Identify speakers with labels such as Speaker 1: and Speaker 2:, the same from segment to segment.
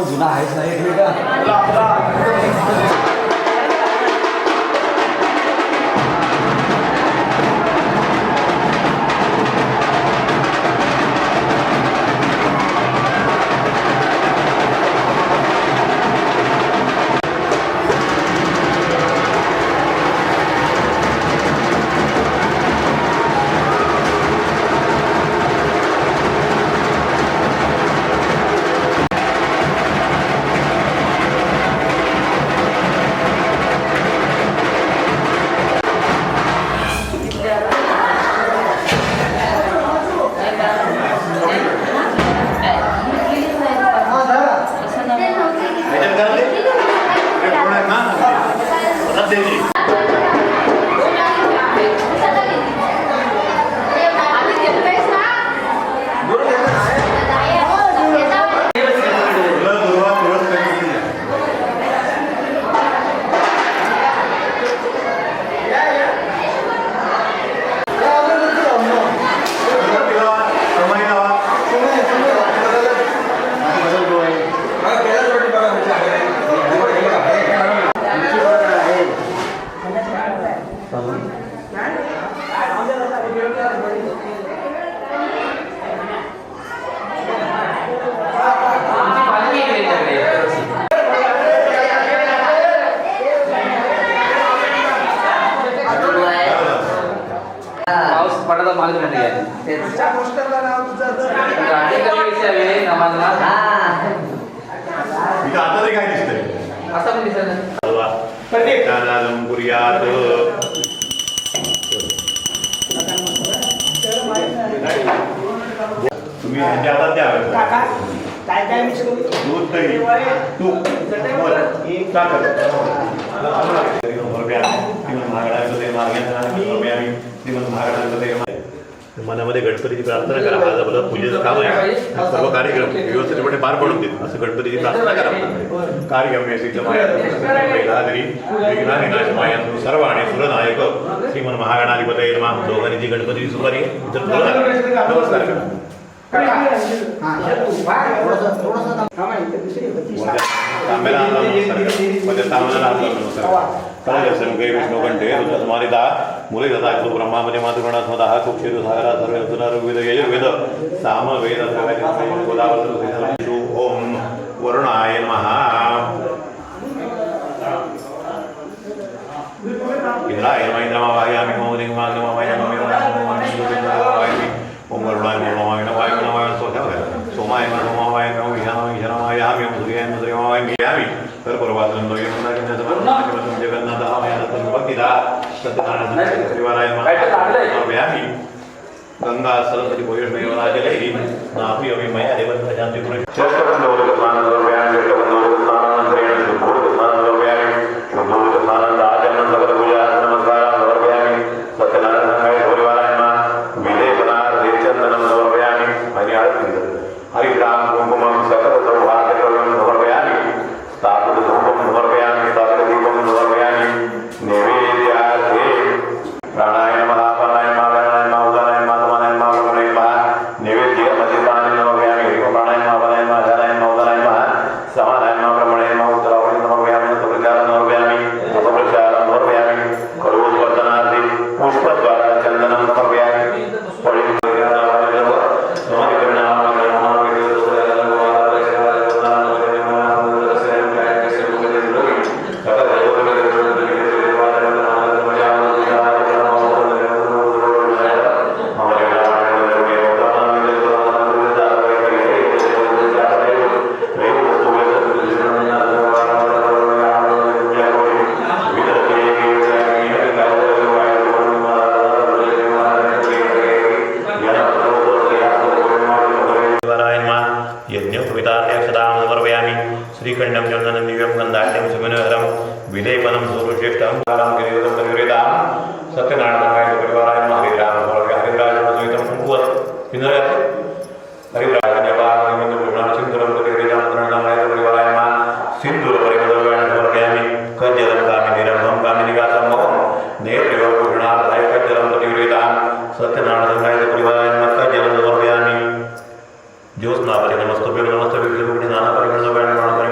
Speaker 1: जुना आहेच नाही का?
Speaker 2: पडायला मार्ग नाही आहे त्याच्या पोस्टरला नाव तुझं गाडी नामाला
Speaker 3: इथं आता तरी काय दिसतंय
Speaker 2: असं पण दिसत
Speaker 3: तुम्ही ह्यांच्या हातात द्या
Speaker 2: काय काय मिक्स करू
Speaker 3: दूध दही तूप साखर मनामध्ये गणपतीची प्रार्थना करा. आज आपलं पूजेचं काम आहे. सर्व कार्यक्रम व्यवस्थितपणे पार पडून देत असं गणपतीची प्रार्थना करा. कार्यक्रम सर्व आणि सुरनायक श्रीमन महागणाधिपतये नमः. दोघांनी गणपतीची सुपारी नमस्कार करा. विष्णुकंठे रुद्रसमानिता मुले दत्ता ब्रह्मामध्ये मातृगणात्मतः कुक्षेरुसागरा सर्वेद यजुर्वेद सामवेद ओम वरुणाय नमः. इंद्राय नमः. इंद्रमावाहयामि ओम वरुणाय नमः. सोमाय नमः. ईशानाय नमः. सूर्याय नमः. तर परवाचन जगन्नाथ गंगा सरस्वती वैष्णवी नापी अभिमय देवन शांती श्रीखंडम चंदन दिव्यम गंधाट्यम सुमनोहरम विलेपनम सुरुश्रेष्ठम कालम गिरिवरम परिवृताम सत्यनारायण परिवाराय हरिराम हरिराज सहितम कुंकुवत पिंजऱ्यात हरिराज जपानंद भूषण सिंधुरम परिवृतामंत्रणाय परिवाराय सिंधुर परिवदव्यान समर्पयामि कज्जलम कामिनीरम कामिनीगासम नेत्रयो भूषणाय कज्जलम परिवृताम सत्यनारायण परिवाराय कज्जलम समर्पयामि ज्योत्स्नावली नमस्तुभ्यं नमस्तुभ्यं नाना परिगणना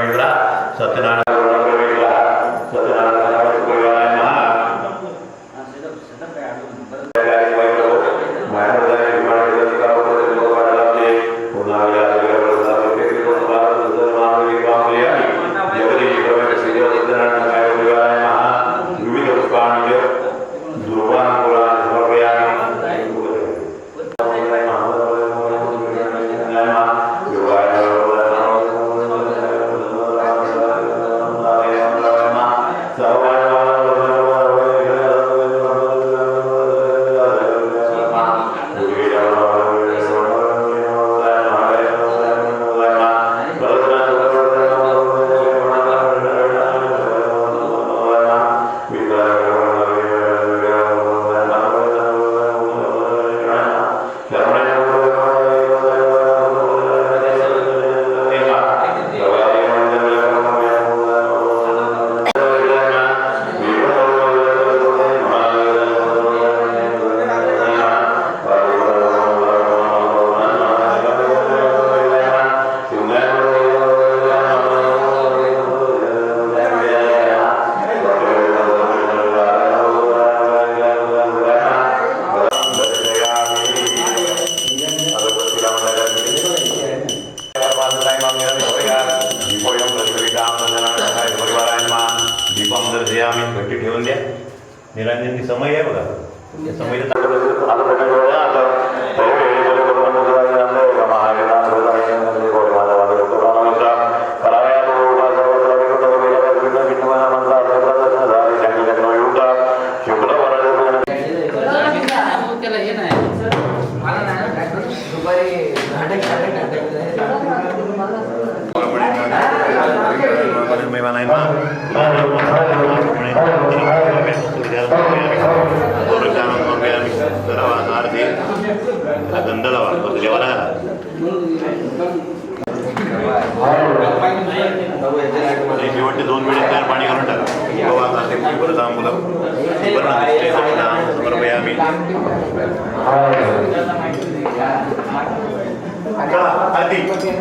Speaker 2: त्याला हे नाही मला नाही दुपारी
Speaker 3: गंध लावा जेवायला शेवटचे 2 मिनिट त्यावर पाणी घालून टाका परत मुलं समर्पयामी
Speaker 4: Amen.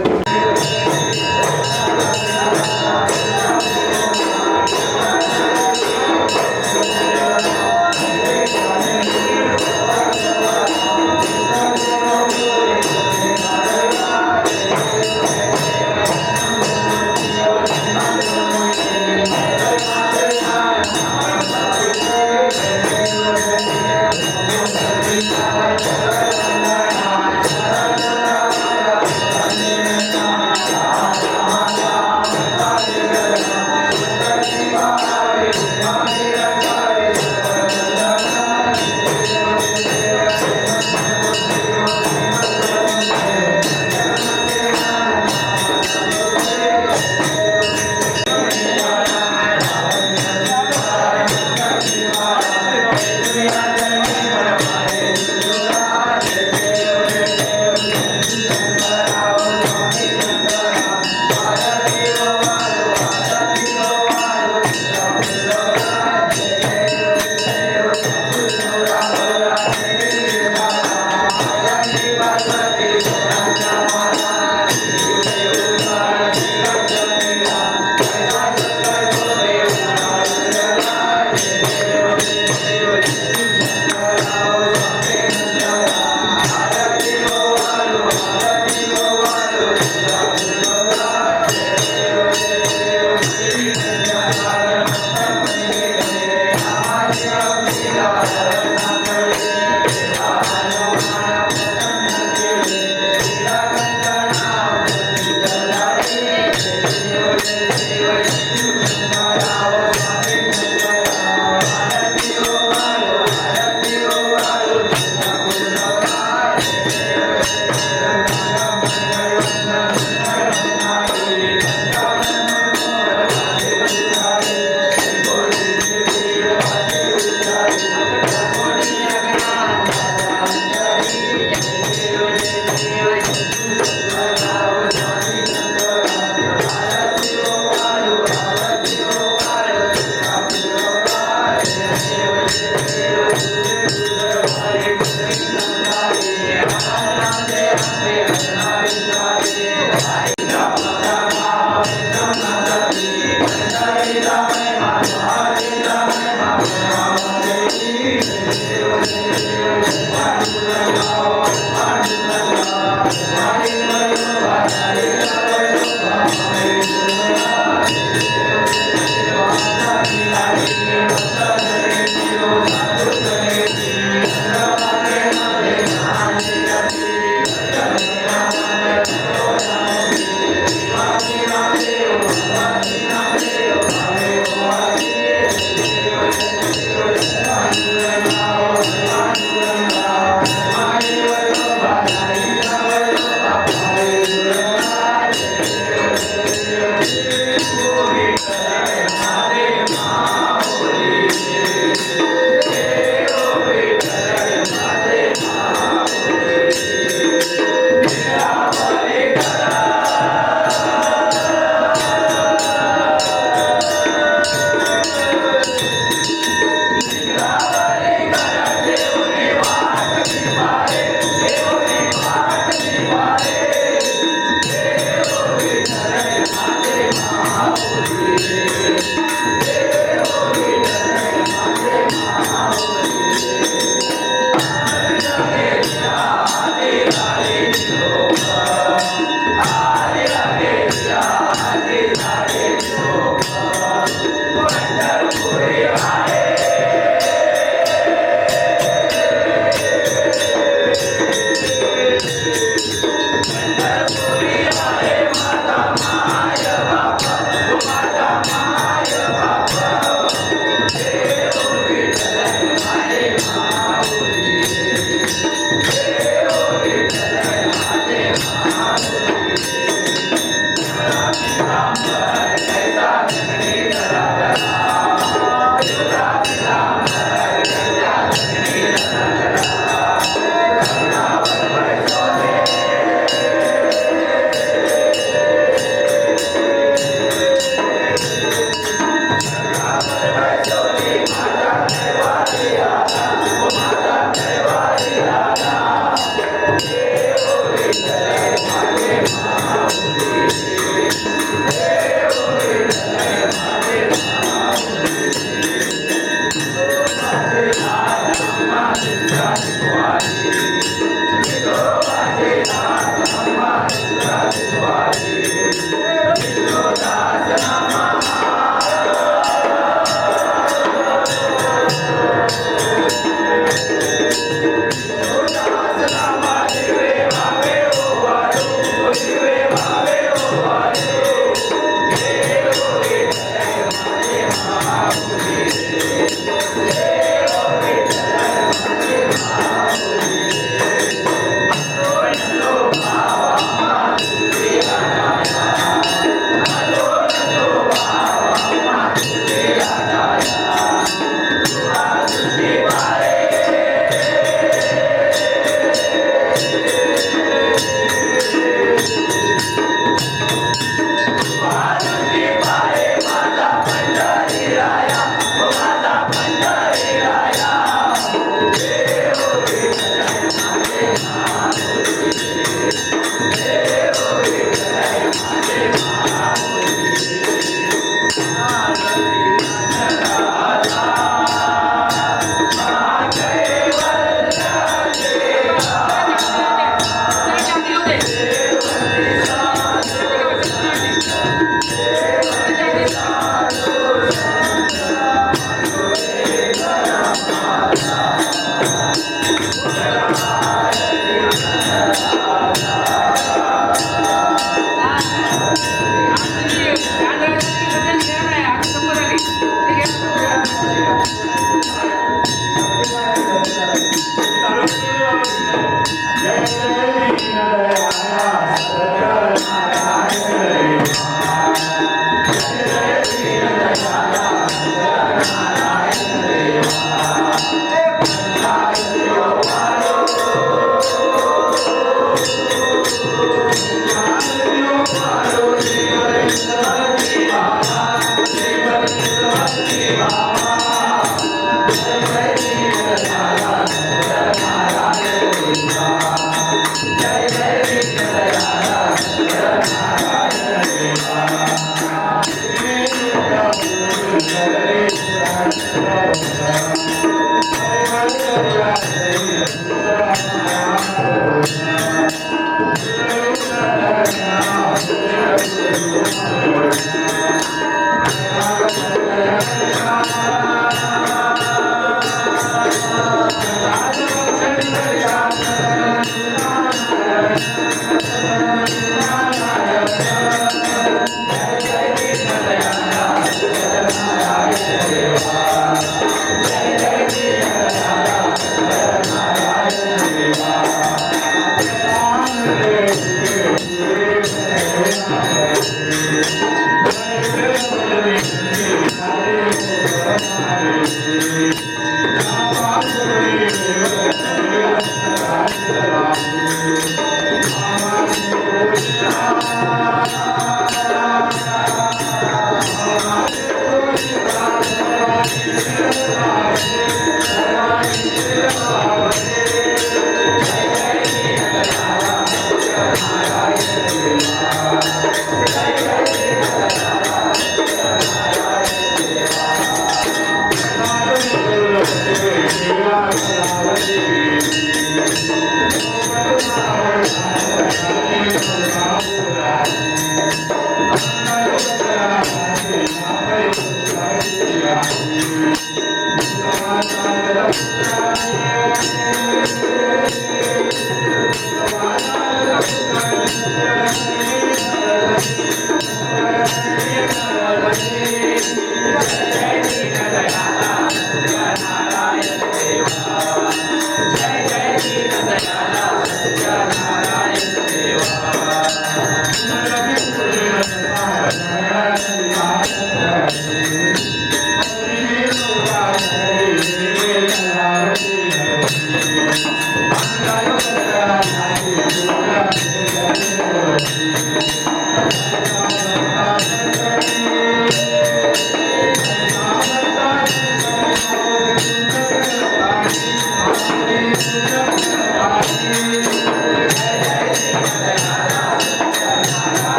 Speaker 2: जय जय दीनदयाला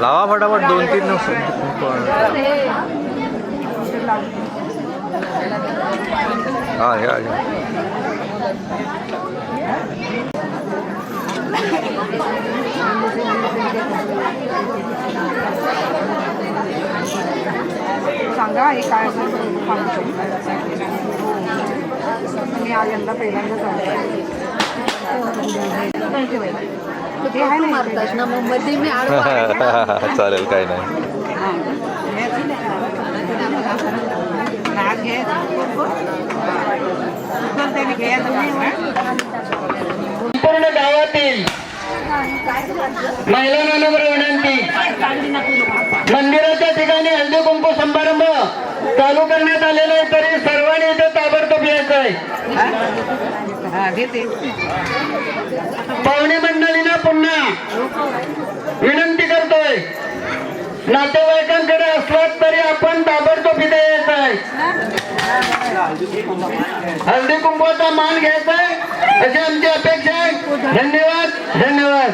Speaker 1: लावा फटाफट 2-3 हाँ या
Speaker 4: सांगा हे काय मी आल्यांदा पहिल्यांदाच
Speaker 5: मारतास ना मग मध्ये मी
Speaker 1: चालेल काही नाही
Speaker 4: नाक घे त्याने घ्यायचं नाही
Speaker 5: संपूर्ण गावातील महिलांना नम्र विनंती, मंदिराच्या ठिकाणी हळदी कुंकू समारंभ चालू करण्यात आलेला आहे, तरी सर्वांनी इथे ताबडतोब यायचं आहे. पाहुणे मंडळींना पुन्हा विनंती करतोय, नातेवाईकांकडे असलात तरी आपण ताबडतोब इथे यायचं आहे. हळदी कुंकवाचा मान घ्यायचा आहे अशी आमची अपेक्षा आहे. धन्यवाद धन्यवाद.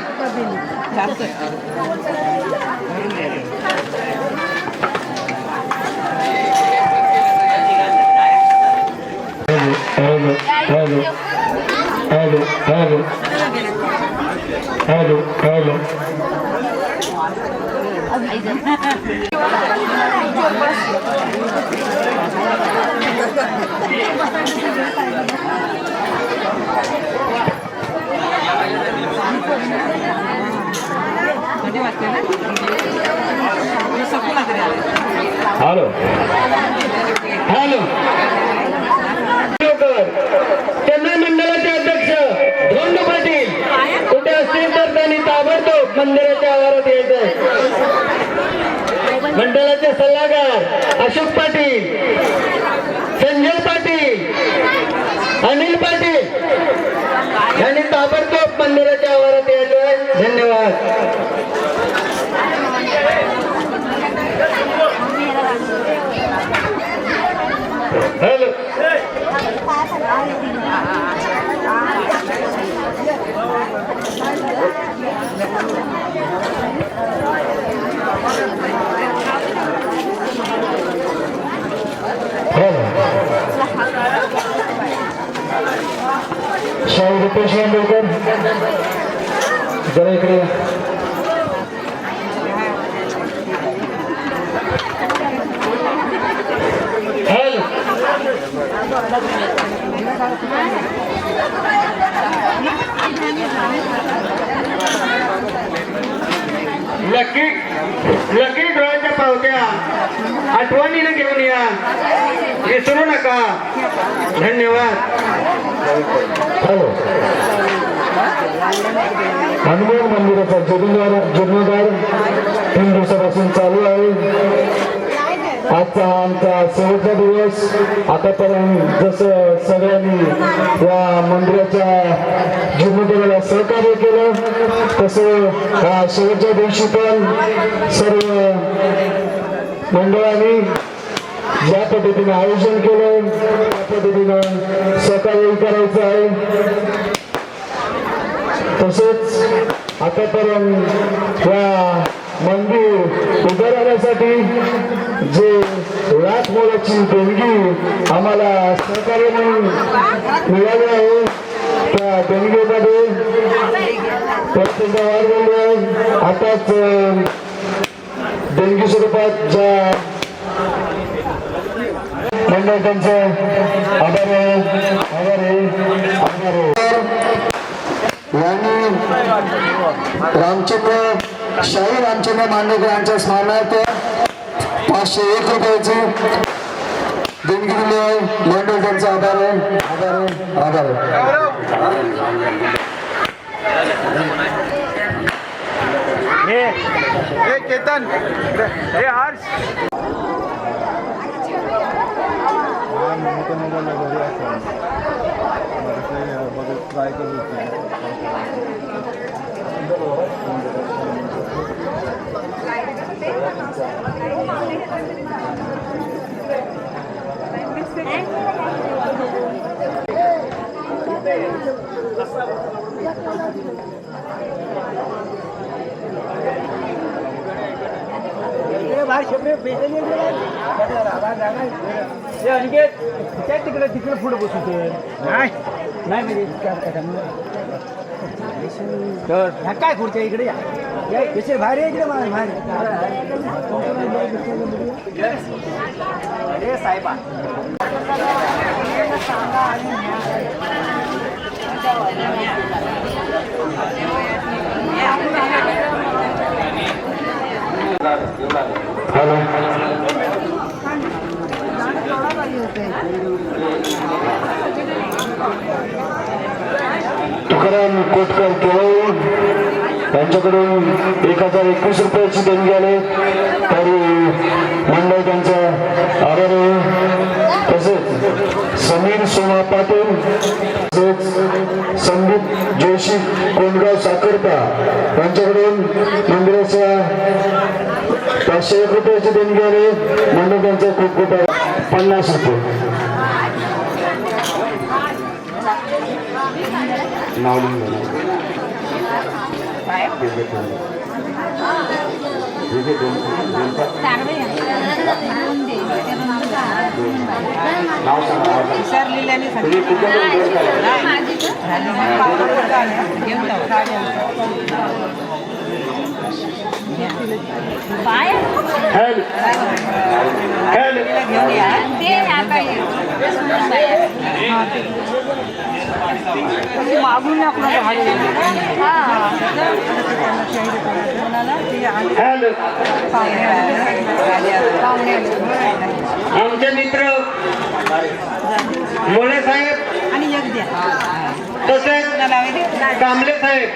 Speaker 5: Hello hello hello hello hello hello hello hello Chennai मंडळाचे अध्यक्ष धोंड पाटील कुठे असतील तर त्यांनी ताबडतोब मंदिराच्या आवारात यायचं. मंडळाचे सल्लागार अशोक पाटील, संजय पाटील, अनिल पाटील यांनी ताबडतोब मंदिराच्या आवारात यायचं. धन्यवाद. हॅलो शाहू रुपेश वांडोळकर जरा इकडे. हॅलो लकी ड्रॉच्या पावत्या आठवणीने घेऊन या, विसरू नका. धन्यवाद. हॅलो हनुमान मंदिराचा जीर्णोद्धार 3 दिवसापासून चालू आहे. आजचा आमचा शेवटचा दिवस. आतापर्यंत जसं सगळ्यांनी या मंदिराच्या जीर्णोद्धाराला सहकार्य केलं, तसं शेवटच्या दिवशी पण सर्व मंडळांनी ज्या पद्धतीने आयोजन केलं त्या पद्धतीनं सहकार्य करायचं आहे. तसेच आतापर्यंत या मंदिर उभं राहण्यासाठी जे लाख मोलाची देणगी आम्हाला सहकार्य म्हणून मिळाली आहे, त्या देणगीमध्ये वाढ झाली आहे. आताच देणगी स्वरूपात ज्या मंडळ त्यांचे आभार आहे. यांनी शाही रामचंद्र मांडेकर यांच्या स्मरणार्थ 501 रुपयाची देणगी दिली आहे. मंडळ त्यांचा आभार आहे.
Speaker 1: केतन हे हर्ष ट्राय तिकडे पुढे बसू नाही काय खुर्च्या इकडे या भारी इकडे अरे साहेबा हॅलो
Speaker 5: लक्ष्मण कोटकर केवळ यांच्याकडून 1021 रुपयाची देणगी आले तरी मंडळ त्यांचा आभार आहे. तसेच समीर सोमा पाटील तसेच संदीप जोशी कोंडगाव साखरपा यांच्याकडून मंदिराच्या 501 रुपयाची देणगी आले. मंडळ त्यांचा खूप खूप 50 रुपये.
Speaker 4: मागून
Speaker 5: आमचे मित्र मोळे साहेब
Speaker 4: आणि एक द्या
Speaker 5: तसेच कांबळे साहेब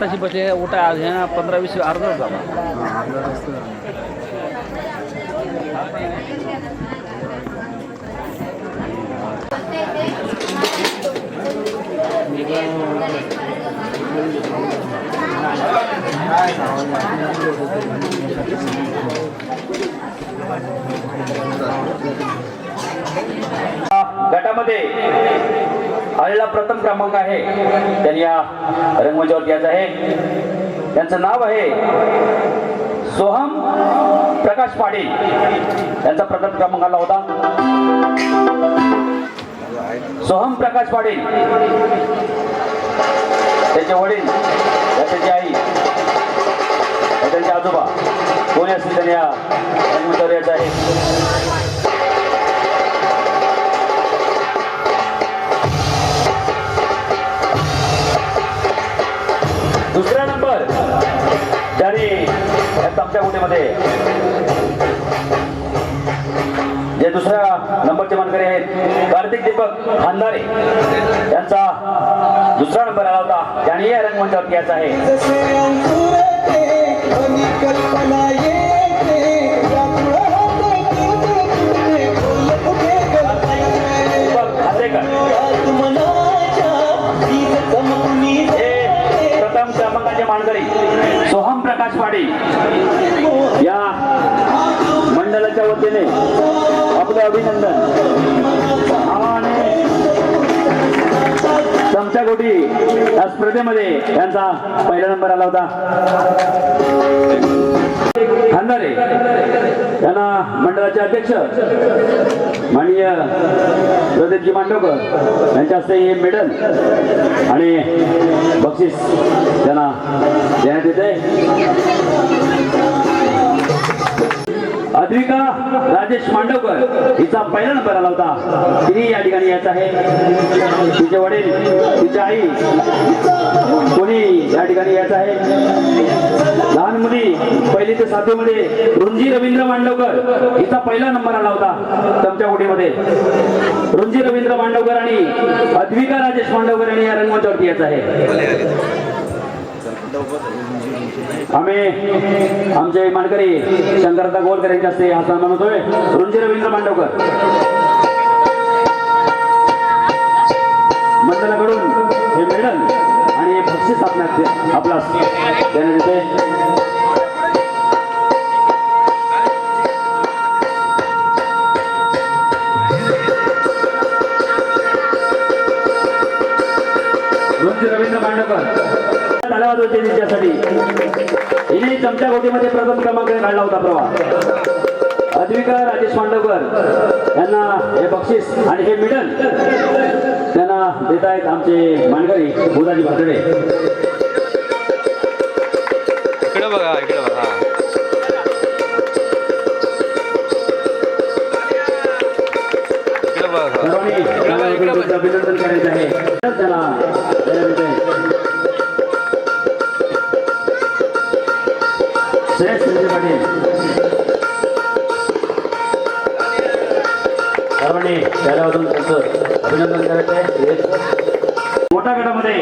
Speaker 1: तशी बसले उठा 15-20 अर्धा झाला.
Speaker 6: गटामध्ये आलेला प्रथम क्रमांक आहे त्यांनी या रंगमंचावर यायचं आहे. त्यांचं नाव आहे सोहम प्रकाश पाटील. त्यांचा प्रथम क्रमांक आला होता. सोहम प्रकाश पाटील, त्याचे वडील, त्याची आई, त्यांचे आजोबा कोणी असतील त्यांनी या रंगमंचावर यायचं आहे. दुसरा नंबर ज्याने आमच्या गुन्हेमध्ये जे दुसऱ्या नंबरचे मानकरी आहेत कार्तिक दीपक खानदारे, त्यांचा दुसरा नंबर आला होता. त्यांनी या रंगमंचावर यायचा आहे. प्रथम क्रमांकाचे मानकरी सोहम प्रकाश पाटील या मंडळाच्या वतीने आपलं अभिनंदन. चमचा गोटी या स्पर्धेमध्ये त्यांचा पहिला नंबर आला होता. खानदारे त्यांना मंडळाचे अध्यक्ष माननीय प्रदीपजी मांडवकर यांच्या हस्ते हे मेडल आणि बक्षीस त्यांना देण्यात येते. अद्विका राजेश मांडवकर हिचा पहिला नंबर आला होता. तिने या ठिकाणी यायचं आहे. तिचे वडील, तिची आई कोणी या ठिकाणी यायचं आहे. लहान मुली 1ली ते 7वी मध्ये रुंजी रवींद्र मांडवकर हिचा पहिला नंबर आला होता. चमच्या गोटीमध्ये रुंजी रवींद्र मांडवकर आणि अद्विका राजेश मांडवकर यांनी या रंगमंचावरती यायचं आहे. आम्ही आमचे मानकरी शंकरदा गोलकर यांच्या हस्ते हा सन्मान होतोय. रुंजी रवींद्र मांडवकर मंडळाकडून हे मेडल आणि हे बक्षीस आपला देण्यात येते. रुंजी रवींद्र मांडवकर धन्यवाद होते त्यांच्यासाठी. हिने चमच्या गोटीमध्ये प्रथम क्रमांक काढला होता प्रवाह. अद्विका राजेश मांडवकर यांना हे बक्षीस आणि हे मेडल त्यांना देत आहेत आमचे मानकरी बुधाजी भातडे.
Speaker 2: इकडे बघा, इकडे बघा.
Speaker 6: सर्वांनी अभिनंदन करायचं आहे. त्यांना श्रेष्ठ संजय पाटील सर्वांनी त्याच्यामधून त्यांचं अभिनंदन करायचं आहे. मोठ्या गटामध्ये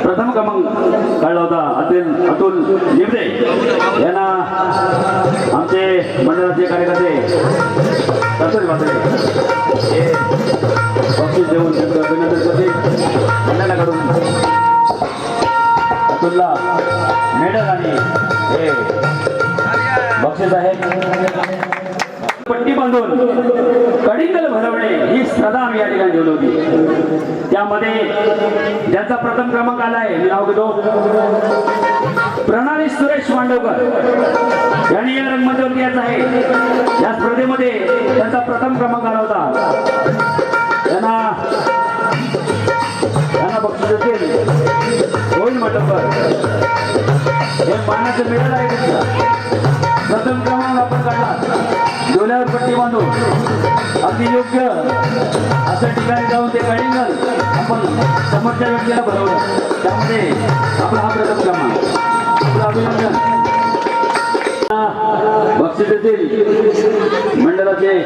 Speaker 6: प्रथम क्रमांक काढला होता अतुल निमदे यांना आमचे मंडळाचे कार्यकर्ते सतोष भातडे हे बक्षीस देऊन त्यांचं अभिनंदन करतील. मंडळाकडून अतुलला मेडल आणि हे बक्षीस आहे. पट्टी बांधून कडिंगल भरवणे ही स्पर्धा आम्ही या ठिकाणी ठेवली होती. त्यामध्ये ज्याचा प्रथम क्रमांक आला आहे मी नाव घेतो प्रणाली सुरेश मांडवकर यांनी या रंगमंचावरती यायचं आहे. या स्पर्धेमध्ये त्यांचा प्रथम क्रमांक आला होता. त्यांना बक्षीस असेल रोहित मांडवकर हे मानाचं मेडल आहे. प्रथम क्रमांक आपण काढला डोल्यावर पट्टी बांधून अगदी योग्य अशा ठिकाणी जाऊन ते कडिंगल आपण समोरच्या व्यक्तीला भरवलं. त्यामध्ये आपला हा प्रथम क्रमांक. आपलं अभिनंदन. बक्षीस देतील मंडळाचे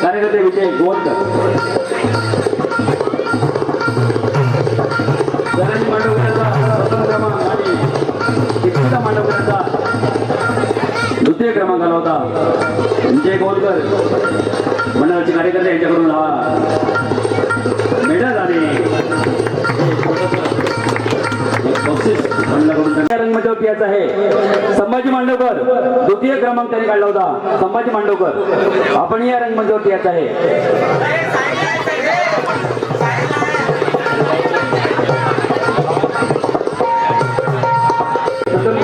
Speaker 6: कार्यकर्ते विजय गोलकर. विजय गोलकर मंडळाचे कार्यकर्ते यांच्याकडून हा मेडल आणि बक्षीस मंडळाकडून रंगमंचावरती यायचं आहे संभाजी मांडवकर, द्वितीय क्रमांक त्यांनी काढला होता. संभाजी मांडवकर आपण या रंगमंचावरती यायचं आहे.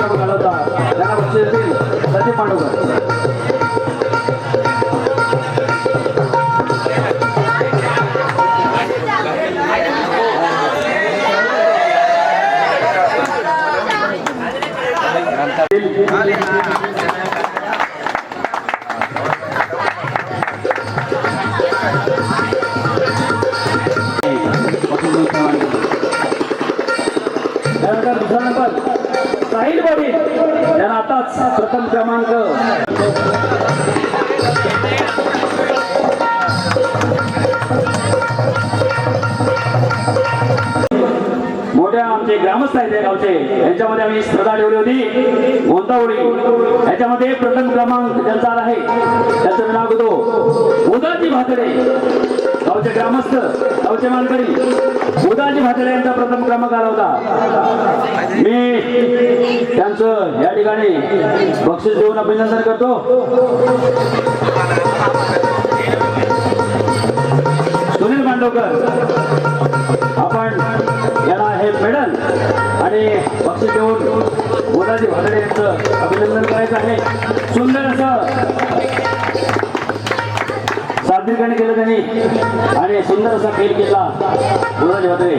Speaker 6: काढला होता त्यांना बक्षीस देतील संदीप मांडवकर. त्यानंतर दुसरा नंबर साहिल पाटील त्यांना आताच प्रथम क्रमांक. मोठ्या आमचे ग्रामस्थ आहेत त्या गावचे, यांच्यामध्ये आम्ही स्पर्धा ठेवली होती गोंदावळी. याच्यामध्ये प्रथम क्रमांक ज्यांचा आला आहे त्याचं नाव घेतो उदाजी भातडे, गावचे ग्रामस्थ, गावचे मानकरी उदाजी भातडे यांचा प्रथम क्रमांक आला होता. मी त्यांचं या ठिकाणी बक्षीस देऊन अभिनंदन करतो. सुनील मांडवकर आपण यांना हे मेडल आणि बक्षीस देऊन उदाजी भातडे यांचं अभिनंदन करायचं आहे. सुंदर असं सादरीकरण केलं त्यांनी आणि सुंदर असा खेळ केला उदाजी भातडे.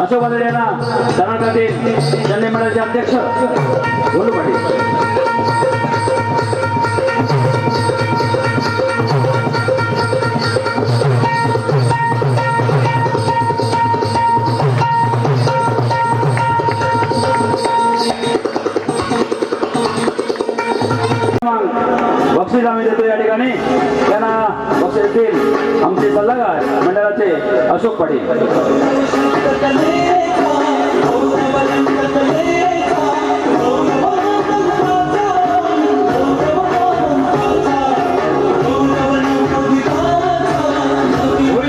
Speaker 6: अशोक भातडे यांना कर्नाटकातील चेन्नई मंडळाचे अध्यक्ष गोलू पाटील. बक्षीस आम्ही देतो या ठिकाणी. त्यांना बक्षीस देतील आमचे सल्लागार मंडळाचे अशोक पाटील.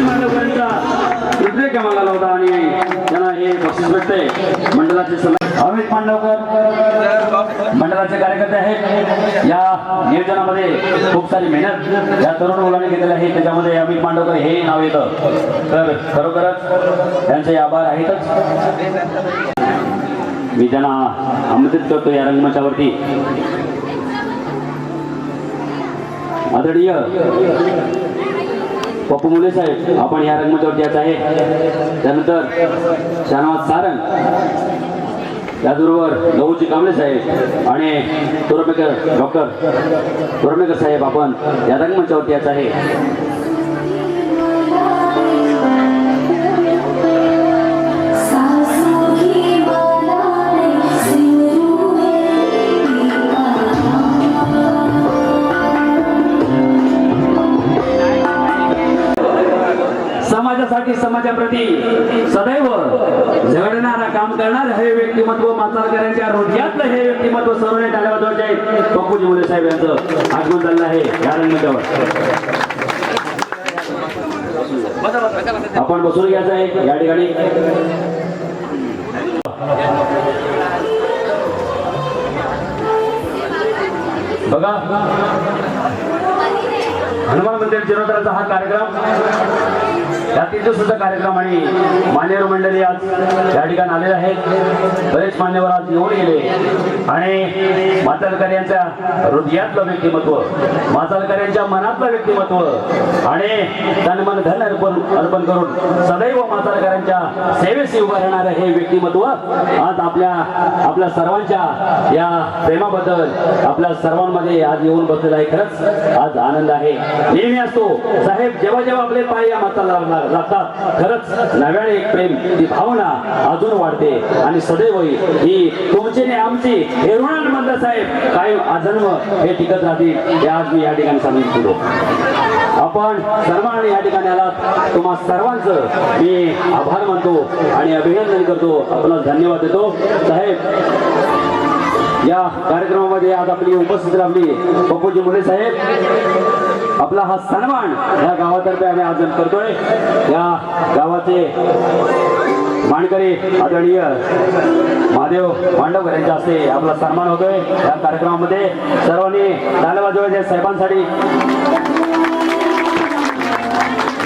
Speaker 6: मांडवकरांचा तृतीय क्रमांक आला होता आणि त्यांना हे बक्षीस भेटते. मंडळाचे सल्लागार अमित मांडवकर मंडळाचे कार्यकर्ते आहेत. या नियोजनामध्ये खूप सारी मेहनत या तरुण मुलांनी घेतलेली आहे. त्याच्यामध्ये अमित मांडवकर हे नाव येतं, तर खरोखरच त्यांचे आभार आहेतच. मी त्यांना आमंत्रित करतो या रंगमंचावरती. आदरणीय पप्पू मुले साहेब आपण या रंगमंचावरती यायचं आहे. त्यानंतर शाहनवाज सारंग, त्याचबरोबर लहूजी कांबळे साहेब आणि डॉक्टर तोरमेकर साहेब आपण या रंगमंचावरती यायचं आहे. समाजासाठी समाजाप्रती सदैव झगडणारा काम करणार हे व्यक्तिमत्व माचालकरांच्या हृदयातलं हे व्यक्तिमत्व सर्वांनी टाळ्या वाजवायचे आहेत. पप्पूजी मुले साहेब यांचं आगमन झालं आहे या रंगमंचावर. आपण बसून घ्यायचं आहे या ठिकाणी. बघा हनुमान मंदिर जीर्णोद्धाराचा हा कार्यक्रम त्यातील सुद्धा कार्यक्रम आणि मान्यवर मंडळी आज या ठिकाणी आलेले आहेत. बरेच मान्यवर आज येऊन गेले आणि माचालकरांच्या हृदयातलं व्यक्तिमत्व, माचालकरांच्या मनातलं व्यक्तिमत्व आणि तन मन धन अर्पण करून सदैव माचालकरांच्या सेवेशी उभं राहणारं हे व्यक्तिमत्व आज आपल्या सर्वांच्या या प्रेमाबद्दल आपल्या सर्वांमध्ये आज येऊन बसलेला आहे. खरंच आज आनंद आहे. नेहमी असतो साहेब, जेव्हा जेव्हा आपले पाय या माचाला लागतात खरंच नव्याने एक प्रेम ती भावना अजून वाढते आणि सदैव ही तुमची आणि आमची हे ऋणानुबंध साहेब काय आजन्म हे टिकत राहतील हे आज मी या ठिकाणी सांगून इच्छितो. आपण सर्वांनी या ठिकाणी आलात तुम्हा सर्वांचं मी आभार मानतो आणि अभिनंदन करतो. आपल्याला धन्यवाद देतो साहेब. या कार्यक्रमामध्ये आज आपली उपस्थित राहिली पप्पूजी मुले साहेब. आपला हा सन्मान या गावातर्फे आम्ही आज करतोय. या गावाचे मानकरी आदरणीय महादेव मांडवकर यांच्या हस्ते आपला सन्मान होतोय. या कार्यक्रमामध्ये सर्वांनी ताल वाजवायचे साहेबांसाठी.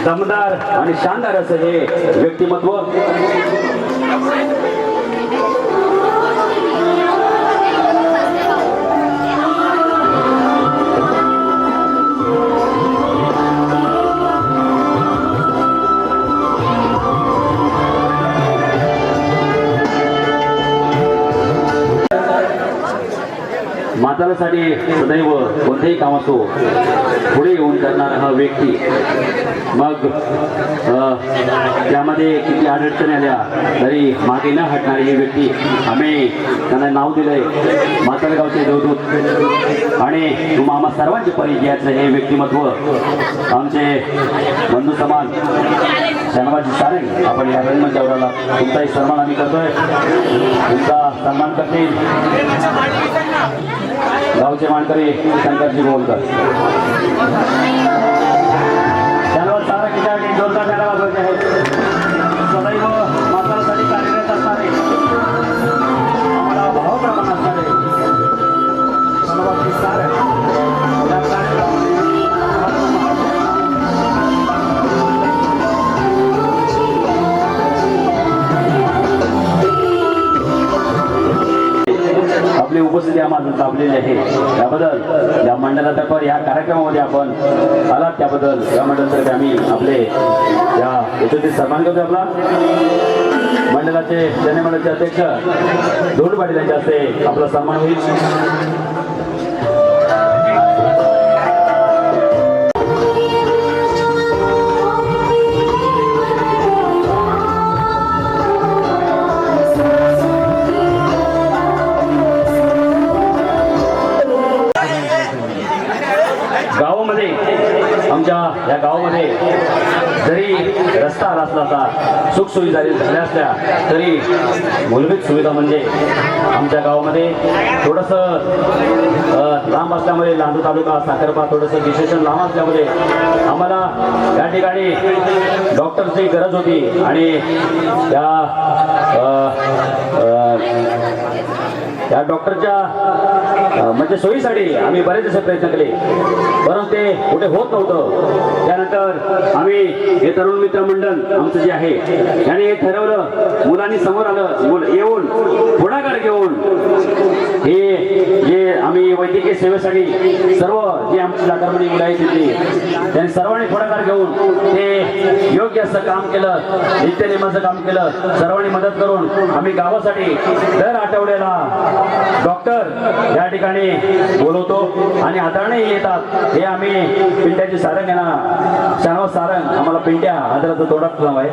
Speaker 6: दमदार आणि शानदार असं हे व्यक्तिमत्व. मातासाठी सदैव कोणतेही काम असो पुढे येऊन करणारा हा व्यक्ती. मग त्यामध्ये किती अडचणी आल्या तरी मागे न हटणारी ही व्यक्ती. आम्ही त्यांना नाव दिलंय मातळगावचे देवदूत आणि तुम्हा आम्हा सर्वांचे परिचयाचं हे व्यक्तिमत्व आमचे बंधू समान शनवाजी सारंग. आपण या रंगमंचावर आला तुमचाही सन्मान आम्ही करतोय. तुमचा सन्मान करतील गावचे मानकरी शंकरजी बोलकर. शनवाजी सारंग जोरदार त्याला वाजवायचे आहेत. सदैव मातासाठी कार्यरत असणारे आम्हाला भावप्रमाण असणारे शनवाजी सारंग या कार्यक्रमामध्ये आपली उपस्थिती आम्हाला लाभलेली आहे. त्याबद्दल या मंडळातर्फे या कार्यक्रमामध्ये आपण आलात त्याबद्दल या मंडळातर्फे आम्ही आपले या याचे सन्मान करतो. आपला मंडळाचे जनमंडळाचे अध्यक्ष धोंड पाटील यांच्या हस्ते आपला सन्मान होईल. आमच्या या गावामध्ये जरी रस्ता आला असला सुखसोयी झाल्या असल्या तरी मूलभूत सुविधा म्हणजे आमच्या गावामध्ये थोडंसं लांब असल्यामुळे लांडू तालुका साखरपा थोडंसं विशेषण लांब असल्यामुळे आम्हाला या ठिकाणी डॉक्टरची गरज होती आणि त्या डॉक्टरच्या म्हणजे सोयीसाठी आम्ही बरेच असे प्रयत्न केले परंतु ते कुठे होत नव्हतं. त्यानंतर आम्ही हे तरुण मित्र मंडळ आमचं जे आहे याने हे ठरवलं मुलांनी समोर आलं येऊन पुढाकार घेऊन हे जे आम्ही वैद्यकीय सेवेसाठी सर्व जे आमची जागरमणी मुलं आहेत तिथली त्यांनी सर्वांनी पुढाकार घेऊन ते योग्य असं काम केलं. नित्यनेमाचं काम केलं. सर्वांनी मदत करून आम्ही गावासाठी दर आठवड्याला डॉक्टर या ठिकाणी बोलवतो आणि आदरणीय येतात. हे आम्ही पिंट्याची सारंग यांना शनवाजी सारंग आम्हाला पिंट्या आदराचं तोडा नाव आहे.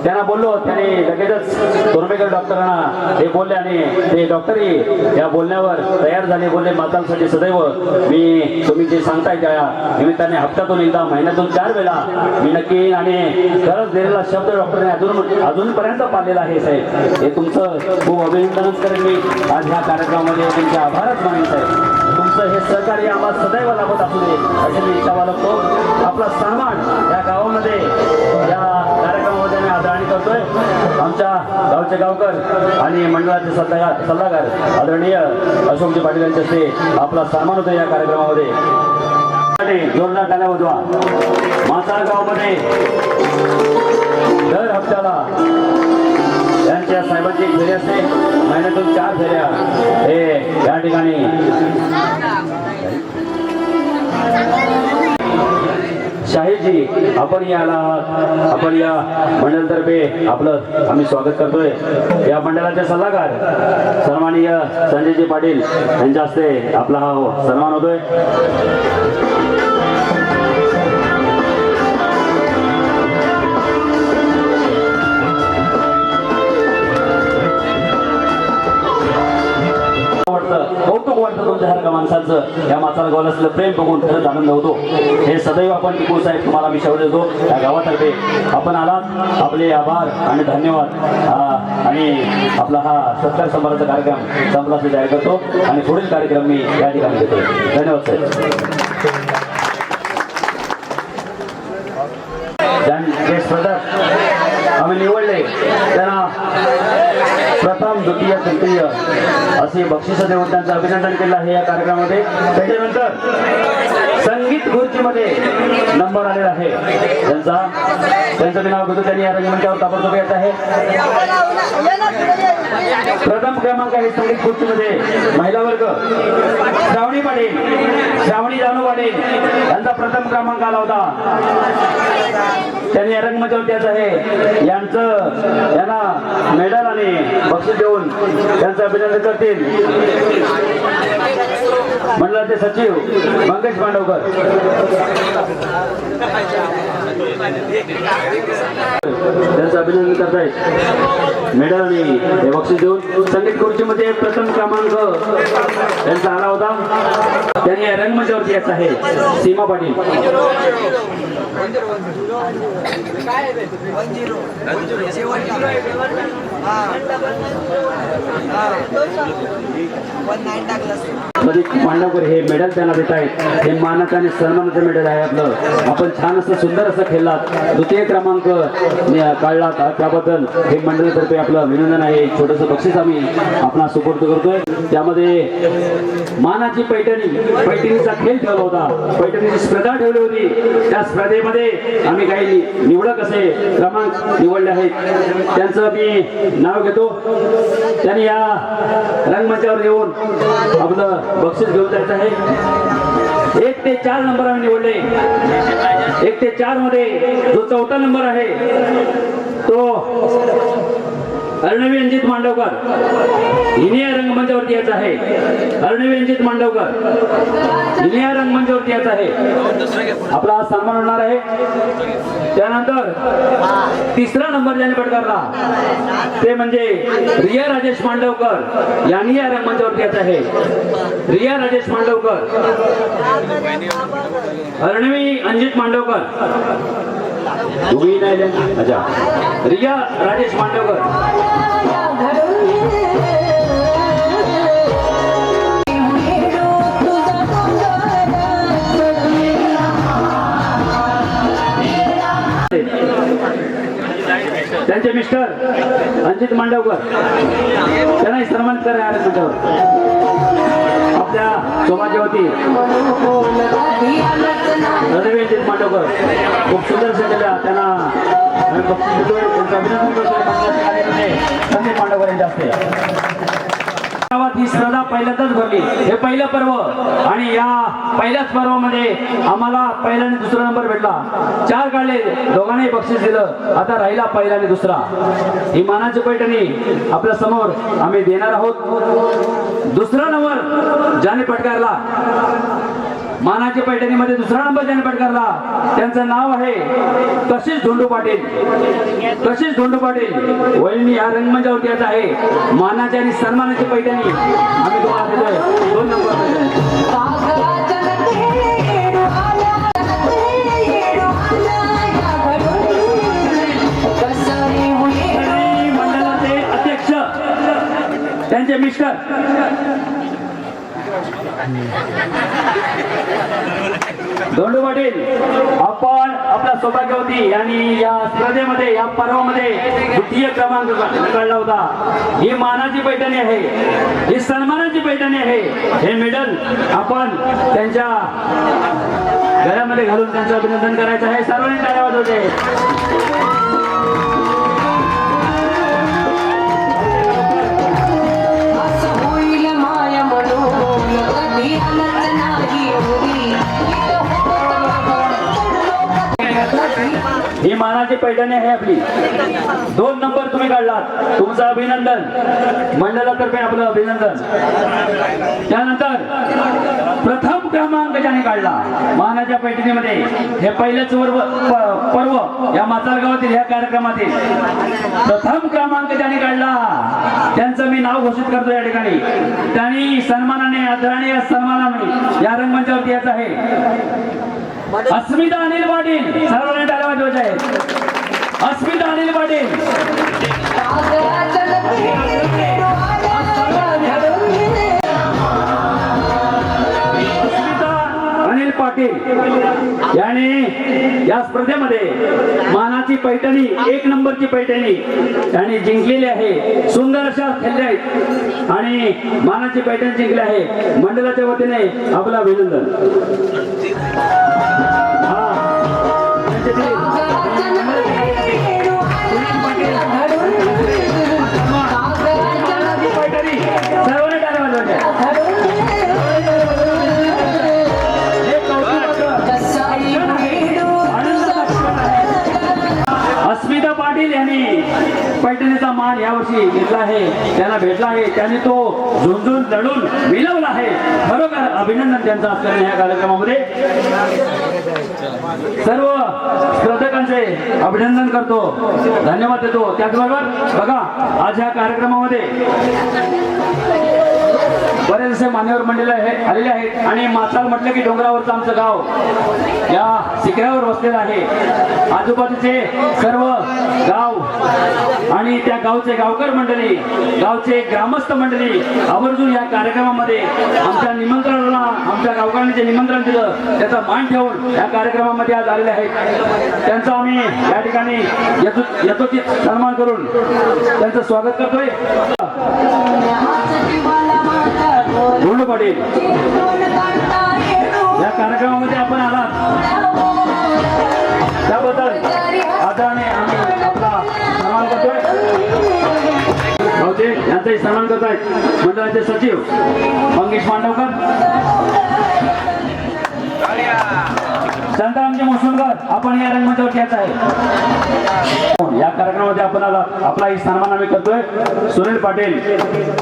Speaker 6: त्यांना बोललो त्याने लगेचच तोरमेकर डॉक्टरांना हे बोलले आणि ते डॉक्टरही या बोलण्यावर तयार झाले. बोलले मातांसाठी सदैव मी तुम्ही जे सांगताय त्या निमित्ताने हप्त्यातून एकदा महिन्यातून 4 वेळा मी नक्की आणि खरंच दिलेला शब्द डॉक्टरने अजूनपर्यंत पाळलेला आहे. साहेब हे तुमचं खूप अभिनंदनच करेन मी आज ह्या कार्यक्रमामध्ये. तुमचे आभारच मानेन साहेब. तुमचं हे सहकार्य आम्हाला सदैव लाभत असू दे असे मी इच्छा बाळगतो. आपला सन्मान या गावामध्ये या कार्यक्रमामध्ये मी आदरणी करतोय. आमच्या गावचे गावकर आणि मंडळाचे सल्लागार आदरणीय अशोकजी पाटील यांच्या हस्ते आपला सन्मान होतो या कार्यक्रमामध्ये. जोरदार टाळ्या वाजवा. मासाळ गावामध्ये दर हप्त्याला यांच्या साहेबांची एक फेरी असते. महिन्यातून 4 फेऱ्या हे या ठिकाणी शाहीजी आपण याला आपण या मंडळातर्फे आपलं आम्ही स्वागत करतोय. या मंडळाचे सल्लागार सन्माननीय संजयजी पाटील यांच्या हस्ते आपला हा सन्मान होतोय. असं कौतुक वाटतं तुमच्यासारख्या माणसांचं या माचाळगावाला असलं प्रेम बघून खरंच आनंद होतो. हे सदैव आपण टिकू साहेब तुम्हाला मी शब्द देतो या गावातर्फे आपण आलात आपले आभार आणि धन्यवाद. आणि आपला हा सत्कार समारंभाचा कार्यक्रम संपला असे जाहीर करतो आणि पुढील कार्यक्रम मी या ठिकाणी घेतो. धन्यवाद साहेब. जे स्पर्धक आम्ही निवडले त्यांना प्रथम द्वितीय तृतीय असे बक्षीस देऊन त्यांचं अभिनंदन केलं आहे या कार्यक्रमामध्ये. त्याच्यानंतर संगीत खुर्चीमध्ये नंबर आलेला आहे त्यांचं नाव घेतो. त्यांनी या रंगमंचावर ताबडतोब येत आहे. प्रथम क्रमांक आहे संगीत खुर्चीमध्ये महिला वर्ग श्रावणी पाटील, श्रावणी जानू पाटील यांचा प्रथम क्रमांक आला होता. त्यांनी या रंगमंचावर यायचं आहे. यांना मेडल आणि बक्षीस देऊन त्यांचं अभिनंदन करतील मंडळाचे सचिव मंगेश पांडवकर. त्यांचं अभिनंदन करतायत. मेडल आणि हे बक्षीस देऊन संगीत खुर्चीमध्ये प्रथम क्रमांक त्यांचा आला होता. त्यांनी या रंगमंचावरती यायचं आहे सीमा पाटील. मांडवकर हे मेडल त्यांना देत आहेत. हे मानाचं आणि सन्मानाचं मेडल आहे आपलं. आपण छान असं सुंदर असं खेळलात, द्वितीय क्रमांक काढलात त्याबद्दल हे मंडळातर्फे आपलं अभिनंदन आहे. छोटंसं बक्षीस आम्ही आपला सुपूर्द करतोय. त्यामध्ये मानाची पैठणीचा खेळ ठेवला होता. पैठणीची स्पर्धा ठेवली होती. त्या स्पर्धेमध्ये आम्ही काही निवडक असे क्रमांक निवडले आहेत. त्यांचं मी नाव घेतो. त्यांनी या रंगमंचावर येऊन आपलं बक्षीस घेऊन जायचं आहे. 1 ते 4 नंबर आम्ही निवडले. 1 ते 4 मध्ये जो चौथा नंबर आहे तो अर्णवी अंजित मांडवकर. हिने या रंगमंचावरती यायचं आहे. अर्णवी अंजित मांडवकर हिने या रंगमंचावरती यायचं आहे. आपला हा सन्मान होणार आहे. त्यानंतर 3रा नंबर ज्याने पटकारला ते म्हणजे रिया राजेश मांडवकर यांनी या रंगमंचावरती यायचं आहे. रिया राजेश मांडवकर, अर्णवी अंजित मांडवकर, अच्छा रिया राजेश मांडवकर. त्यांचे मिस्टर अंजित मांडवकर त्यांनाही सन्मानित करा या रंगमंचावर. आपल्या सौभाग्यवती अंजित मांडवकर खूप सुंदर केल्या. त्यांना बक्षीस देतोय. त्यांचं अभिनंदन करतोय. संदीप मांडवकर यांच्या हस्ते ही स्पर्धा पहिल्यांदाच भरली. हे पहिलं पर्व आणि या पहिल्याच पर्वामध्ये आम्हाला पहिला आणि दुसरा नंबर भेटला. 4 काढले, दोघांनाही बक्षीस दिलं. आता राहिला पहिला आणि दुसरा. ही मानाची पैठणी आपल्या समोर आम्ही देणार आहोत. दुसरा नंबर ज्याने पटकारला मानाची पैठणीमध्ये दुसरा नंबर ज्याने पटकारला त्यांचं नाव आहे कशिश धोंडू पाटील. कशिश धोंडू पाटील वहिनी या रंगमंचावरती यायचं आहे. मानाची आणि सन्मानाची पैठणी आम्ही तुम्हाला देतोय. 2 नंबर मंडळाचे अध्यक्ष त्यांचे मिस्टर धोंडू पाटील. आपण आपल्या सौभाग्यवती आणि या स्पर्धेमध्ये या पर्वामध्ये द्वितीय क्रमांक काढला होता. ही मानाची पैठणी आहे. ही सन्मानाची पैठणी आहे. हे मेडल आपण त्यांच्या गळ्यामध्ये घालून त्यांचं अभिनंदन करायचं आहे. सर्वांनी टाळ्या वाजवते. ही मानाची पैठणी आहे आपली. 2 नंबर तुम्ही काढलात. तुमचं अभिनंदन. मंडळातर्फे आपलं अभिनंदन. त्यानंतर प्रथम क्रमांक ज्याने काढला मानाच्या पैठणीमध्ये हे पहिलेच पर्व या माचाळगावातील ह्या कार्यक्रमातील प्रथम क्रमांक ज्याने काढला त्यांचं मी नाव घोषित करतो या ठिकाणी. त्यांनी सन्मान आदरणीय सन्मानाने या रंगमंचावरती यायचं आहे अस्मिता अनिल पाटील. सर्वांनी टाळ्या वाजवायच्या आहेत. अस्मिता अनिल पाटील. अनिल पाटील यांनी या स्पर्धेमध्ये मानाची पैठणी 1 नंबरची पैठणी त्यांनी जिंकलेली आहे. सुंदर अशा खेळले आहेत आणि मानाची पैठणी जिंकली आहे. मंडळाच्या वतीने आपलं अभिनंदन. सर्वांनी टाळ्या वाजवायच्या. अस्मिता पाटील यांनी पैठणीचा मान यावर्षी घेतला आहे. त्यांना भेटला आहे. त्यांनी तो झुंजून लढून मिळवला आहे. खरोखर अभिनंदन त्यांचं असल्याने या कार्यक्रमामध्ये सर्व स्पर्धकांचे अभिनंदन करतो. धन्यवाद देतो. त्याचबरोबर बघा आज ह्या कार्यक्रमामध्ये बरेचसे मान्यवर मंडळ आलेले आहेत आणि माचाल म्हटलं की डोंगरावरचं आमचं गाव या शिखरावर वसलेलं आहे. आजूबाजूचे सर्व गाव आणि त्या गावचे गावकर मंडळी, गावचे ग्रामस्थ मंडळी आवर्जून या कार्यक्रमामध्ये आमच्या निमंत्रणाला, आमच्या गावकऱ्यांनी जे निमंत्रण दिलं त्याचा मान ठेवून या कार्यक्रमामध्ये आज आलेले आहेत. त्यांचा आम्ही या ठिकाणी यथोचित सन्मान करून त्यांचं स्वागत करतोय. धोंड पाटील या कार्यक्रमामध्ये आपण आलात त्याबद्दल आदराने आम्ही आपला सन्मान करतोय. भाऊचे यांचाही सन्मान करत आहेत मंडळाचे सचिव मंगेश मांडवकर, शांतारामजी मोसुलकर. आपण या रंगमंचावर यायचं आहे. या कार्यक्रमामध्ये आपण आलात आपलाही सन्मान आम्ही करतोय. सुनील पाटील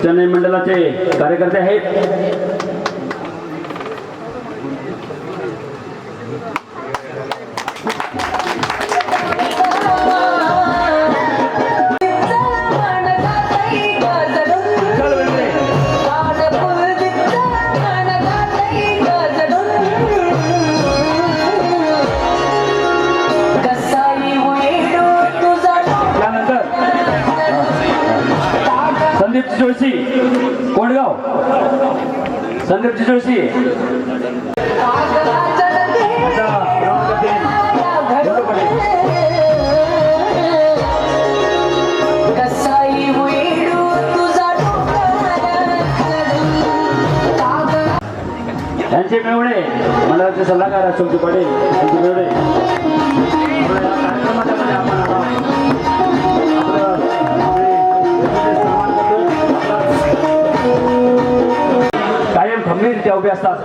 Speaker 6: चेन्नई मंडळाचे कार्यकर्ते आहेत. संदीप जोशी कोंडगाव. संदीप जोशी यांचे मेवणे मंडळाचे सल्लागार अशोकजी पाटील यांचे मेवणे कार्यक्रमाच्या आपण कायम खंबीररित्या उभे असतात.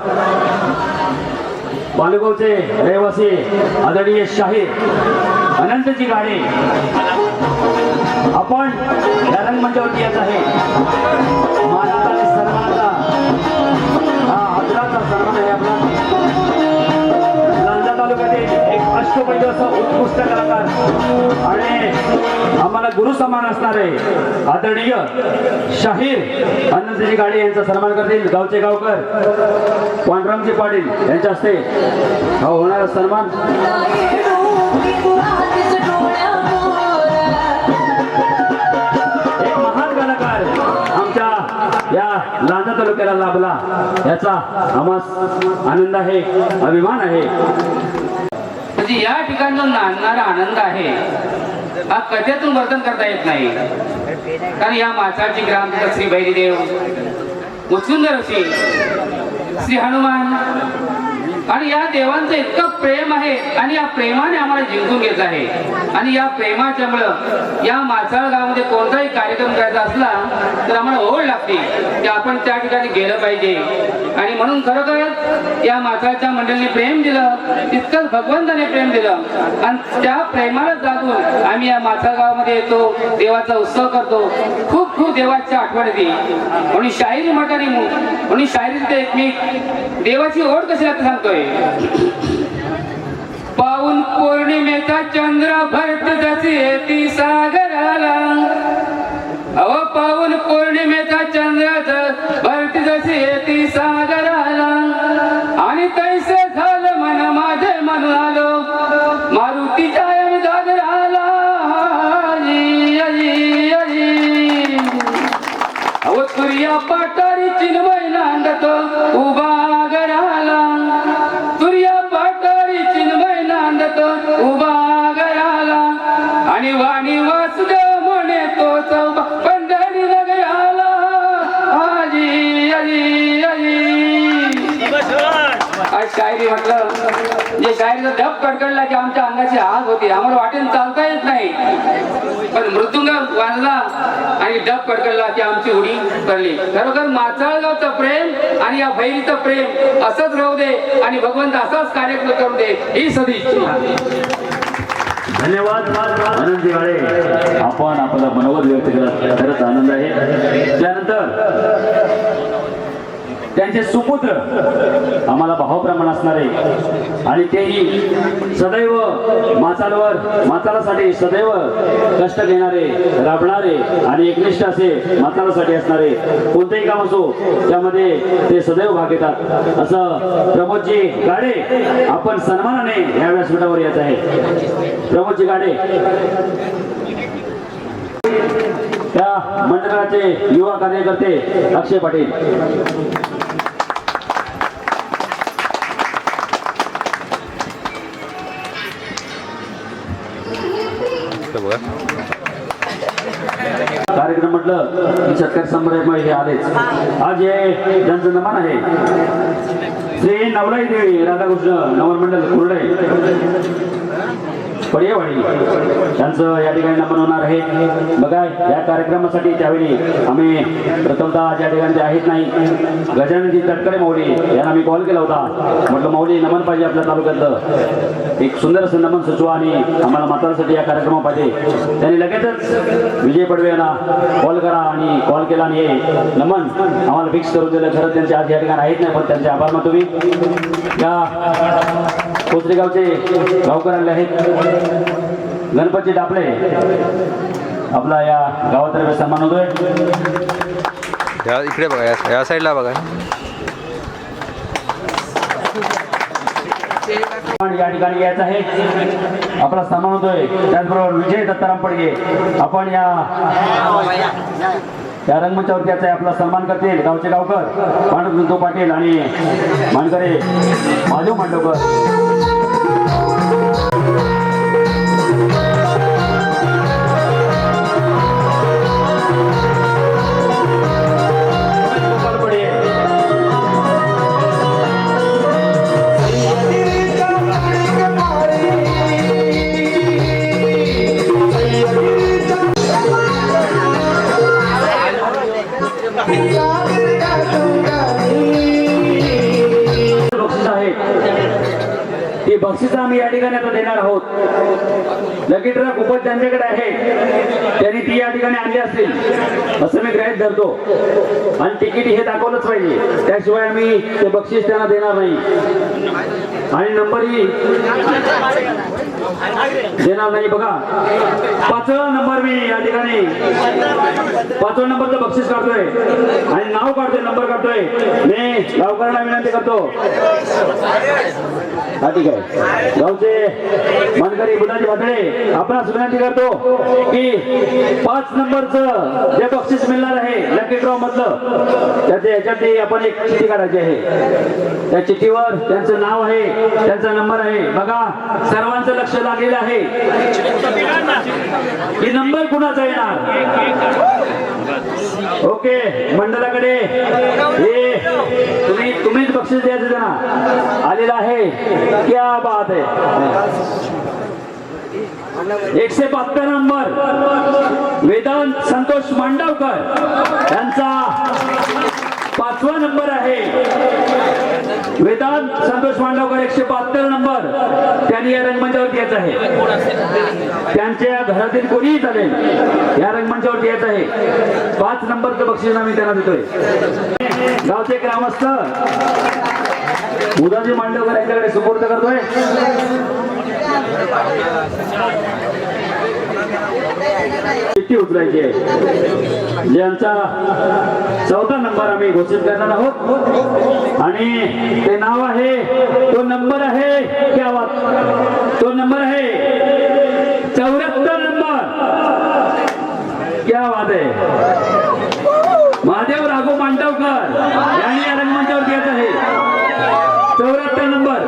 Speaker 6: बालुगावचे रहिवासी आदरणीय शाहीर अनंतजी गाडे आपण या रंगमंचावरती येत आहे. मानाचा आणि सन्मानाचा हा आदराचा सन्मान आहे आपला. लांजा तालुक्यातील एक अष्टपैलू असा उत्कृष्ट कलाकार आणि आम्हाला गुरु समान असणारे आदरणीय शाहीर अनंतजी गाडे यांचा सन्मान करतील गावचे गावकर पांडुरंगजी पाटील यांच्या हस्ते हा होणारा सन्मान. एक महान कलाकार आमच्या या लांजा तालुक्याला लाभला याचा आम्हाला आनंद आहे, अभिमान आहे.
Speaker 2: म्हणजे या ठिकाणी जो नांदणारा आनंद आहे हा कथेतून वर्णन करता येत नाही. कारण या माचाळची ग्राम श्री भैरीदेव, मुचुंदर ऋषी, श्री हनुमान आणि या देवांचं इतकं प्रेम आहे आणि या प्रेमाने आम्हाला जिंकून घेतलं आहे. आणि या प्रेमाच्यामुळं या माचाळ गावामध्ये कोणताही कार्यक्रम करायचा असला तर आम्हाला ओढ लागते की आपण त्या ठिकाणी गेलं पाहिजे. आणि म्हणून खरोखर या माचाळच्या मंडळीने प्रेम दिलं तितकंच भगवंताने प्रेम दिलं आणि त्या प्रेमाला जागून आम्ही या माचाळ गावामध्ये येतो, देवाचा उत्सव करतो. खूप खूप देवाची आठवण येते. म्हणून शाहिरी म्हटली म्हणून शाहिरी एकमेक देवाची ओढ कशी लागते सांगतोय. पाऊन पौर्णिमेचा चंद्र भरत जसे येती सागराला. अहो पाऊन पौर्णिमेचा चंद्र भरत जसे तैसे येती सागराला आणि तैसे झालं मन माझे मन आलो मारुतीच्या दादराला अहो तुर्या पाटारी चिन्मय नांदतो उभा गराला तुर्या पाटारी चिन्मय नांदतो उभा गराला आणि वाणी वासुदेव म्हणे तो चौबा पंढरी नगराला आजी आजी आजी आज शायरी म्हटलं जे शायरीचा धप कडकडला की आमच्या अंगाची आग होती आम्हाला वाटेल चालता येत नाही पण मृदुंग वाजला आणि डब कडकडला की आमची उडी पडली खरोखर माचाळगावचं प्रेम आणि या भैरीचं प्रेम असंच राहू दे आणि भगवंत असाच कार्यक्रम करू दे ही सदिच्छा.
Speaker 6: धन्यवाद आनंदी वाळे आपण आपला मनोगत व्यक्त केला खरंच आनंद आहे. त्यानंतर त्यांचे सुपुत्र आम्हाला भावप्रमाण असणारे आणि तेही सदैव मातालासाठी सदैव कष्ट घेणारे राबणारे आणि एकनिष्ठ असे मातालासाठी असणारे कोणतेही काम असो त्यामध्ये ते सदैव भाग घेतात असं प्रमोदजी गाडे आपण सन्मानाने या व्यासपीठावर येत आहे. प्रमोदजी गाडे त्या मंडळाचे युवा कार्यकर्ते अक्षय पाटील. कार्यक्रम म्हटलं की शेतकरी संभ्रम हे आलेच. आज हे ज्यांचं नमन आहे श्री नवलाई देवी राधाकृष्ण नमन मंडळ कुर्डे पडियावाडी त्यांचं या ठिकाणी नमन होणार आहे. बघा या कार्यक्रमासाठी त्यावेळी आम्ही प्रथमतः ज्या ठिकाणी ते आहेत नाही गजाननजी तटकरे माऊली यांना मी कॉल केला होता. म्हटलं माऊली नमन पाहिजे आपल्या तालुक्यातलं एक सुंदर असं नमन सुचवा आणि आम्हाला मातांसाठी या कार्यक्रमा पाहिजे. त्यांनी लगेचच विजय पडवे यांना कॉल करा आणि कॉल केला आणि हे नमन आम्हाला फिक्स करून दिलं. खरं त्यांचे आज या ठिकाणी आहेत नाही पण त्यांचे आभार मानतो मी. या कोचरेगावचे गावकर आले आहेत. गणपती डापळे आपला या गावातर्फे सन्मान होतोय.
Speaker 7: इकडे बघा या साईडला बघा.
Speaker 6: या ठिकाणी यायचं आहे आपला सन्मान होतोय. त्याचबरोबर विजय दत्ताराम पडगे आपण या रंगमंचावरती याचा आपला सन्मान करतील गावचे गावकर पांडुरंग पाटील आणि मानकरे महादेव मांडवकर. बक्षीस आम्ही या ठिकाणी आता देणार आहोत. लकी ट्रक खूपच त्यांच्याकडे आहे त्यांनी ती या ठिकाणी आणली असतील असं मी गृहीत धरतो आणि तिकीट हे दाखवलंच पाहिजे त्याशिवाय आम्ही ते बक्षीस त्यांना देणार नाही आणि नंबरही देणार नाही. बघा 5वा नंबर मी या ठिकाणी 5वा नंबरचं बक्षीस काढतोय आणि नाव काढतोय नंबर काढतोय. मी गावकऱ्यांना विनंती करतो हा ठीक आहे गावचे मानकरी बुधाजी भातळे आपणास विनंती करतो की 5 नंबरचं जे बक्षीस मिळणार आहे लकी ड्रॉ मधलं त्याचे याच्यात आपण एक चिठ्ठी काढायची आहे. त्या चिठ्ठीवर त्यांचं नाव आहे त्यांचा नंबर आहे. बघा सर्वांचं लक्ष लागलेलं आहे की नंबर कुणाचा येणार. ओके मंडळाकडे हे तुम्हीच बक्षीस द्यायचं त्यांना आलेलं आहे. क्या बात आहे. 172 नंबर वेदांत संतोष मांडवकर यांचा 5वा नंबर आहे. वेदांत संतोष मांडवकर 172 नंबर त्यांनी या रंगमंचावरती यायचं आहे. त्यांच्या घरातील कोणीही चालेल या रंगमंचावरती यायचं आहे. 5 नंबरचं बक्षीस आम्ही त्यांना देतोय. गावचे ग्रामस्थ उदाजी मांडवकर यांच्याकडे सुपूर्द करतोय. चिठ्ठी उचलायची आहे ज्यांचा 4था नंबर आम्ही घोषित करणार आहोत आणि ते नाव आहे तो नंबर आहे क्या बात तो नंबर आहे 74 नंबर क्या बात आहे महादेव राघव मांडवकर यांनी या रंगमंचावर येत आहे 74 नंबर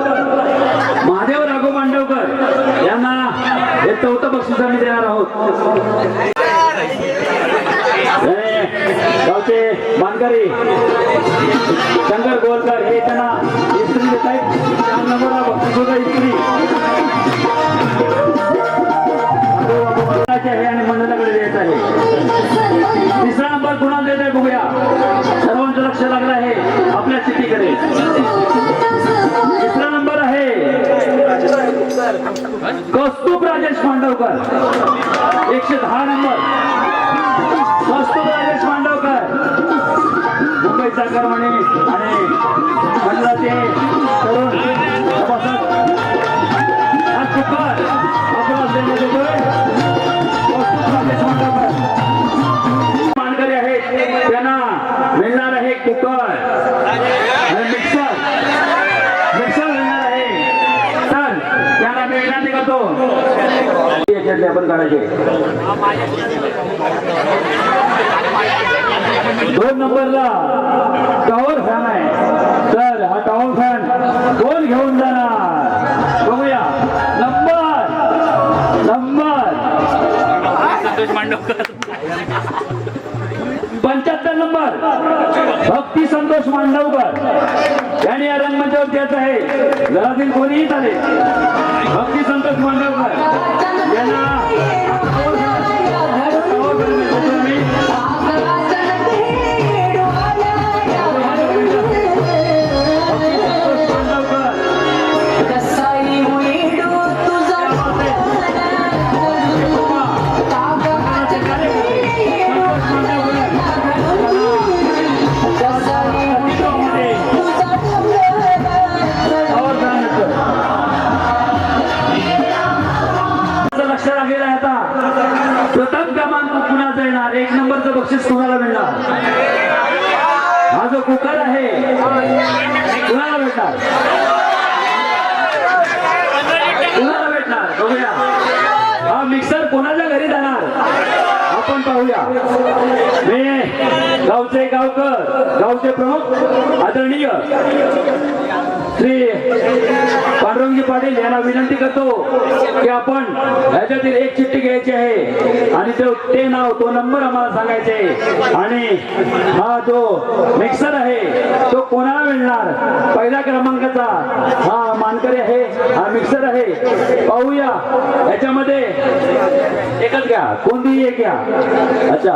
Speaker 6: महादेव राघव मांडवकर यांना हे 4थं बक्षीस आम्ही देणार आहोत गावचे मानकरी शंकर गोलकर हे त्यांना इस्त्री देत आहेत 4 नंबरला बक्षीस होतं इस्त्री आहे आणि मंडळाकडे द्यायचं आहे 3रा नंबर कुणाला देत आहे बघूया सर्वांचं लक्ष लागलं आहे आपल्या चिठ्ठीकडे 3रा नंबर आहे कौस्तुभ राजेश मांडवकर 110 नंबर कौस्तुभ राजेश मांडवकर मुंबईचा कर्मणी आणि मंडळाचे तरुण सभासद आज कुकर आपला देण्यात येतोय कौस्तुभ राजेश मांडवकर मानकरी आहेत त्यांना मिळणार आहे कुकर आणि मिक्सर मिळणार आहे तर त्यांना मी विनंती करतो याच्यातले आपण काढायचे 2 नंबरला टॉवर फॅन आहे तर हा टॉवर फॅन कोण घेऊन जाणार बघूया नंबर संतोष मांडवकर 75 नंबर भक्ती संतोष मांडवकर यांनी या रंगमंचावर द्यायचं आहे घरातील कोणीही चालेल भक्ती संतोष मांडवकर यांना प्रथम क्रमांक कुणाचा येणार 1 नंबरचं बक्षीस कुणाला मिळणार हा जो कुकर आहे कुणाला भेटणार बघूया हा मिक्सर कोणाच्या घरी जाणार आपण पाहूया मी गावचे गावचे प्रमुख आदरणीय श्री पांडुरंगजी पाटील यांना विनंती करतो की आपण याच्यातील एक चिठ्ठी घ्यायची आहे आणि ते नाव तो नंबर आम्हाला सांगायचे आणि हा जो मिक्सर आहे तो कोणाला मिळणार 1ल्या क्रमांकाचा हा मानकरी आहे हा मिक्सर आहे पाहूया याच्यामध्ये एकच घ्या कोणतीही एक घ्या अच्छा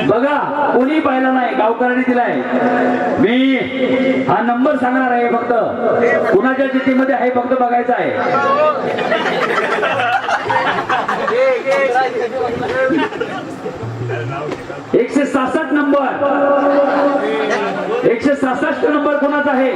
Speaker 6: बघा कोणी पाहिला नाही गावकऱ्यांनी दिलाय मी हा नंबर सांगणार आहे फक्त कुणाच्या चिठ्ठीमध्ये आहे फक्त बघायचं आहे 166 नंबर 166 नंबर कोणाचा आहे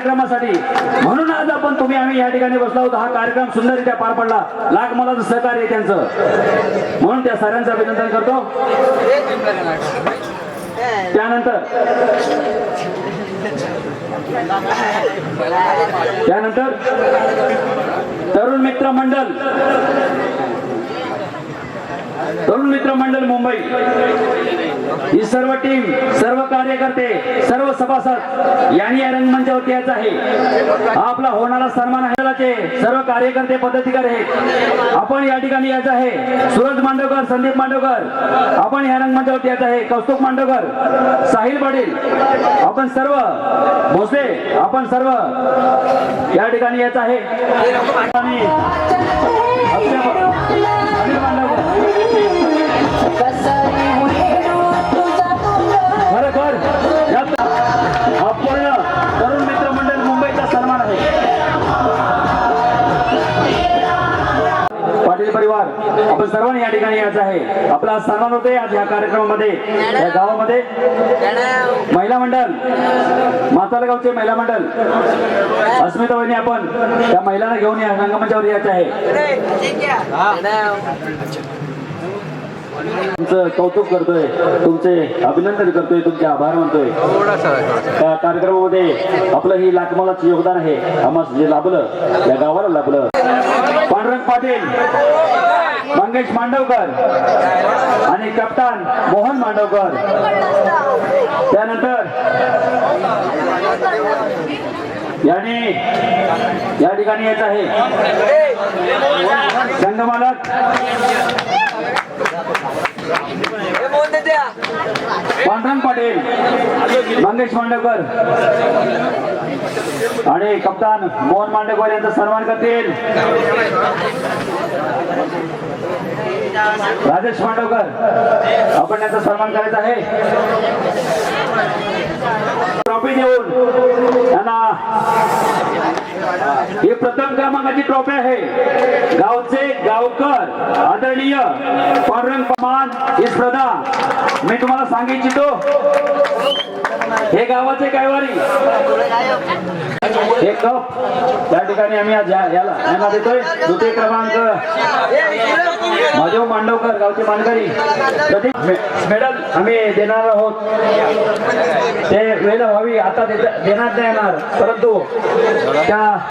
Speaker 6: कार्यक्रमासाठी. म्हणून आज आपण तुम्ही आम्ही या ठिकाणी बसलो आहोत. हा कार्यक्रम सुंदररित्या पार पडला. लाख मोलाचं सहकार्य त्यांचं, म्हणून त्या साऱ्यांचं अभिनंदन करतो. त्यानंतर तरुण मित्र मंडळ मुंबई ही सर्व टीम, सर्व कार्यकर्ते, सर्व सभासद यांनी या रंगमंचावरती यायचं आहे. हा आपला होणारा सन्मान आहे. सर्व कार्यकर्ते पदाधिकारी आहेत. आपण या ठिकाणी यायचं आहे. सूरज मांडवकर, संदीप मांडवकर आपण या रंगमंचावरती यायचं आहे. कौस्तुभ मांडवकर, साहिल पाटील आपण सर्व, भोसले आपण सर्व या ठिकाणी यायचं आहे. आणि अनिल मांडवकर खरोखर हा पूर्ण तरुण मित्र मंडळ मुंबईचा सन्मान आहे. पाटील परिवार आपण सर्वांनी या ठिकाणी यायचं आहे. आपला सन्मान होते आज या कार्यक्रमामध्ये. या गावामध्ये महिला मंडळ, मातालगावचे महिला मंडळ अस्मिता वहिनी आपण त्या महिलांना घेऊन या रंगमंचावर यायचं आहे. तुमचं कौतुक करतोय, तुमचे अभिनंदन करतोय, तुमचे आभार मानतोय. त्या कार्यक्रमामध्ये आपलं ही लाखमोलाचं योगदान आहे. आम्हाला जे लाभलं, या गावाला लाभलं. पांडुरंग पाटील, मंगेश मांडवकर आणि कप्तान मोहन मांडवकर. त्यानंतर यांनी या ठिकाणी यायचं आहे. संघमालक पांडुरंग पाटील, मंगेश मांडवकर आणि कप्तान मोहन मांडवकर यांचा सन्मान करतील. राजेश मांडवकर आपण यांचा सन्मान करायचा आहे. ट्रॉफी देऊन त्यांना ही प्रथम क्रमांकाची ट्रॉफी आहे. गावचे गावकर आदरणीय पांडुरंग मान ही स्पर्धा मी तुम्हाला सांगू इच्छितो. हे गावाचे कैवारी हे कप त्या ठिकाणी आम्ही आज यांना देतोय. द्वितीय क्रमांक माधव मांडवकर गावचे मानकरी. मेडल आम्ही देणार आहोत. ते वेळ व्हावी आता देण्यात नाही येणार, परंतु त्या